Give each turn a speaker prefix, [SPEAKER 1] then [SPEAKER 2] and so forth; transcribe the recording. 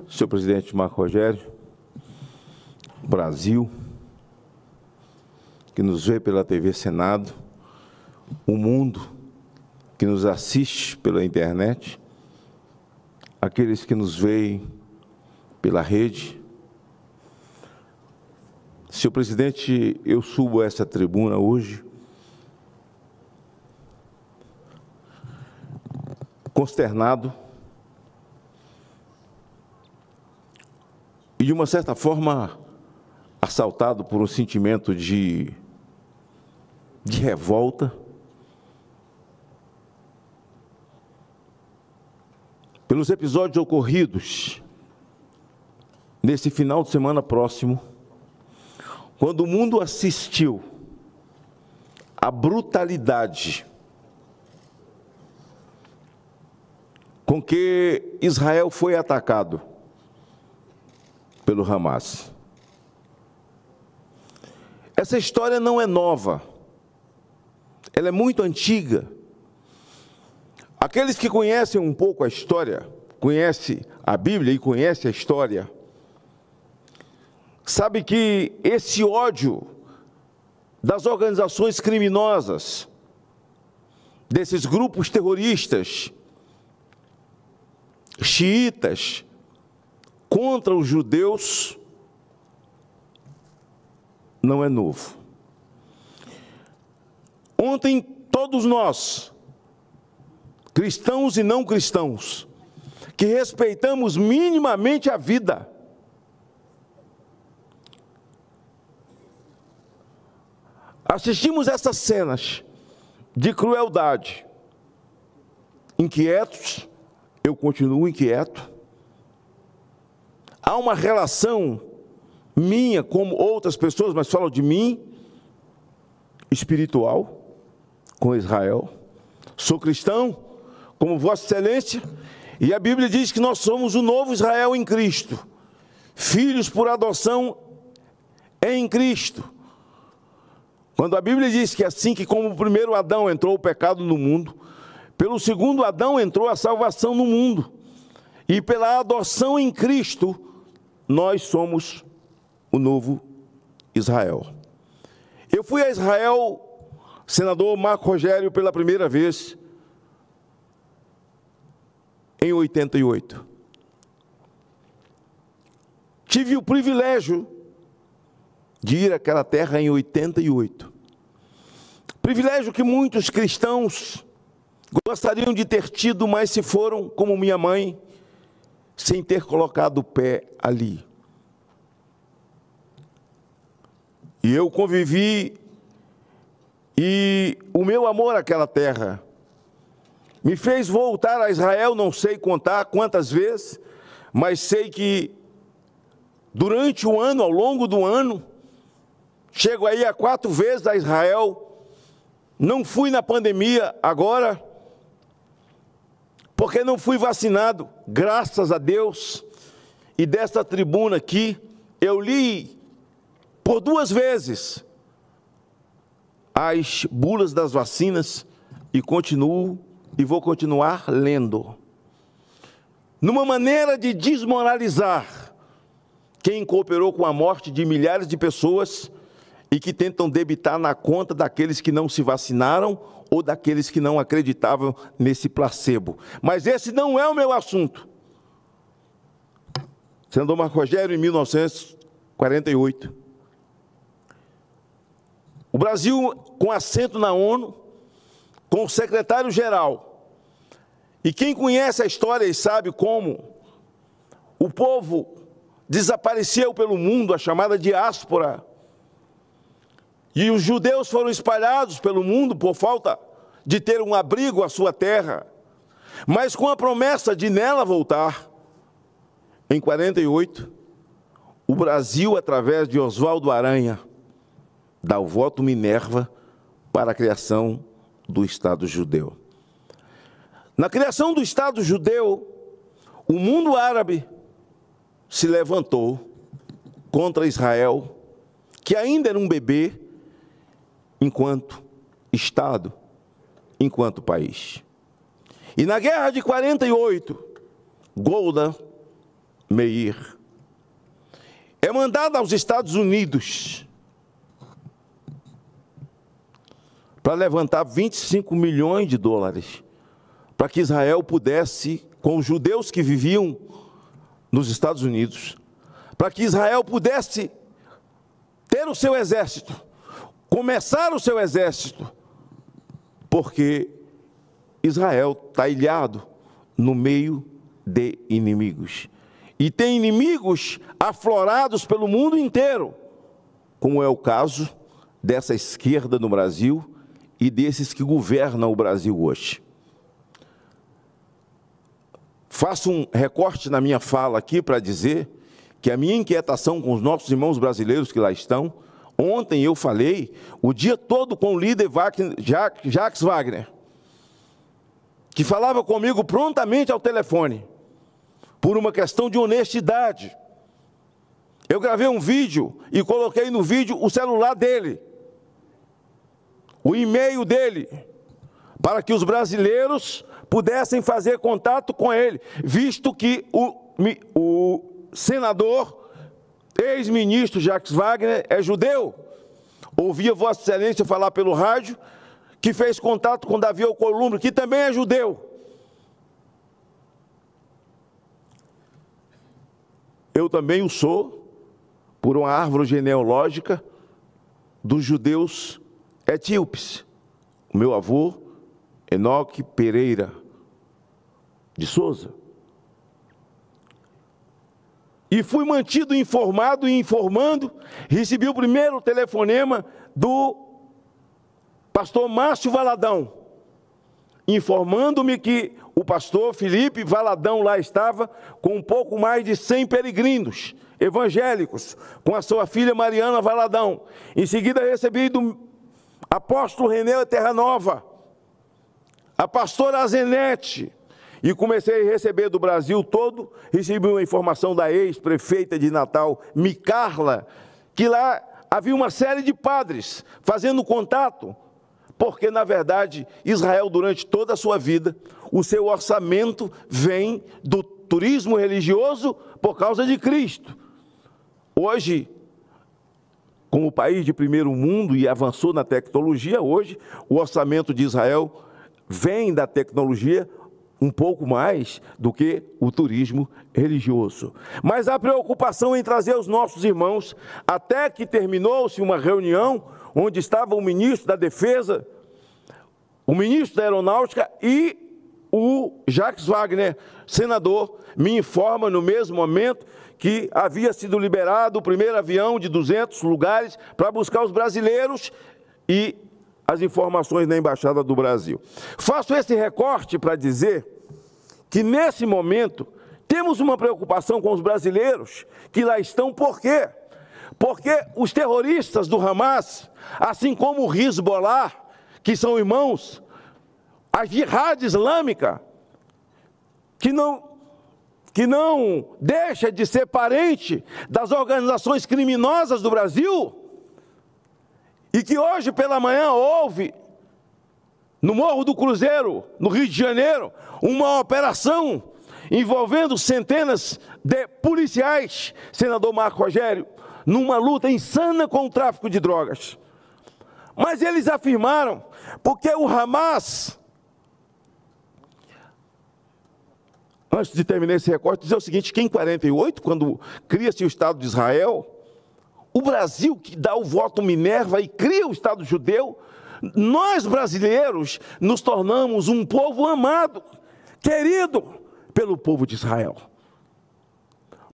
[SPEAKER 1] senhor presidente Marco Rogério, Brasil, que nos vê pela TV Senado, o mundo que nos assiste pela internet, aqueles que nos veem pela rede. Senhor presidente, eu subo a essa tribuna hoje consternado e, de uma certa forma, assaltado por um sentimento de revolta pelos episódios ocorridos nesse final de semana próximo, quando o mundo assistiu à brutalidade com que Israel foi atacado pelo Hamas. Essa história não é nova, ela é muito antiga. Aqueles que conhecem um pouco a história, conhecem a Bíblia e conhecem a história, sabe que esse ódio das organizações criminosas, desses grupos terroristas, xiitas, contra os judeus, não é novo. Ontem, todos nós, cristãos e não cristãos, que respeitamos minimamente a vida, assistimos essas cenas de crueldade, inquietos. Eu continuo inquieto. Há uma relação minha, como outras pessoas, mas falo de mim, espiritual, com Israel. Sou cristão, como Vossa Excelência, e a Bíblia diz que nós somos o novo Israel em Cristo, filhos por adoção em Cristo. Quando a Bíblia diz que assim que como o primeiro Adão entrou o pecado no mundo, pelo segundo Adão entrou a salvação no mundo. E pela adoção em Cristo, nós somos o novo Israel. Eu fui a Israel, senador Marco Rogério, pela primeira vez em 88. Tive o privilégio de ir àquela terra em 88. Privilégio que muitos cristãos gostariam de ter tido, mas se foram, como minha mãe, sem ter colocado o pé ali. E eu convivi, e o meu amor àquela terra me fez voltar a Israel, não sei contar quantas vezes, mas sei que durante o ano, ao longo do ano, chego aí a 4 vezes a Israel. Não fui na pandemia agora, porque não fui vacinado, graças a Deus. E desta tribuna aqui, eu li por 2 vezes as bulas das vacinas e continuo e vou continuar lendo. Numa maneira de desmoralizar quem cooperou com a morte de milhares de pessoas e que tentam debitar na conta daqueles que não se vacinaram ou daqueles que não acreditavam nesse placebo. Mas esse não é o meu assunto. Senador Marco Rogério, em 1948, o Brasil, com assento na ONU, com o secretário-geral, e quem conhece a história e sabe como o povo desapareceu pelo mundo, a chamada diáspora, e os judeus foram espalhados pelo mundo por falta de ter um abrigo à sua terra, mas com a promessa de nela voltar. Em 48, o Brasil, através de Oswaldo Aranha, dá o voto Minerva para a criação do Estado judeu. Na criação do Estado judeu, o mundo árabe se levantou contra Israel, que ainda era um bebê, enquanto Estado, enquanto país. E na guerra de 48, Golda Meir é mandada aos Estados Unidos para levantar 25 milhões de dólares para que Israel pudesse, com os judeus que viviam nos Estados Unidos, para que Israel pudesse ter o seu exército, começar o seu exército, porque Israel está ilhado no meio de inimigos. E tem inimigos aflorados pelo mundo inteiro, como é o caso dessa esquerda no Brasil e desses que governam o Brasil hoje. Faço um recorte na minha fala aqui para dizer que a minha inquietação com os nossos irmãos brasileiros que lá estão, ontem eu falei o dia todo com o líder Jacques Wagner, que falava comigo prontamente ao telefone, por uma questão de honestidade. Eu gravei um vídeo e coloquei no vídeo o celular dele, o e-mail dele, para que os brasileiros pudessem fazer contato com ele, visto que o senador, ex-ministro Jacques Wagner, é judeu. Ouvia Vossa Excelência falar pelo rádio que fez contato com Davi Alcolumbre, que também é judeu. Eu também o sou, por uma árvore genealógica dos judeus etíopes. O meu avô, Enoque Pereira de Souza. E fui mantido informado e informando, recebi o primeiro telefonema do pastor Márcio Valadão, informando-me que o pastor Felipe Valadão lá estava com um pouco mais de 100 peregrinos evangélicos, com a sua filha Mariana Valadão. Em seguida recebi do apóstolo René Terranova, a pastora Zenete, e comecei a receber do Brasil todo. Recebi uma informação da ex-prefeita de Natal, Micarla, que lá havia uma série de padres fazendo contato, porque, na verdade, Israel, durante toda a sua vida, o seu orçamento vem do turismo religioso por causa de Cristo. Hoje, como país de primeiro mundo e avançou na tecnologia, hoje o orçamento de Israel vem da tecnologia um pouco mais do que o turismo religioso. Mas a preocupação em trazer os nossos irmãos, até que terminou-se uma reunião onde estava o ministro da Defesa, o ministro da Aeronáutica e o Jacques Wagner, senador, me informa no mesmo momento que havia sido liberado o primeiro avião de 200 lugares para buscar os brasileiros e as informações na Embaixada do Brasil. Faço esse recorte para dizer que, nesse momento, temos uma preocupação com os brasileiros que lá estão. Por quê? Porque os terroristas do Hamas, assim como o Hezbollah, que são irmãos, a Jihad Islâmica, que não deixa de ser parente das organizações criminosas do Brasil, e que hoje pela manhã houve, no Morro do Cruzeiro, no Rio de Janeiro, uma operação envolvendo centenas de policiais, senador Marco Rogério, numa luta insana com o tráfico de drogas. Mas eles afirmaram, porque o Hamas, antes de terminar esse recorte, dizer o seguinte, que em 48, quando cria-se o Estado de Israel, o Brasil, que dá o voto Minerva e cria o Estado judeu, nós brasileiros nos tornamos um povo amado, querido pelo povo de Israel.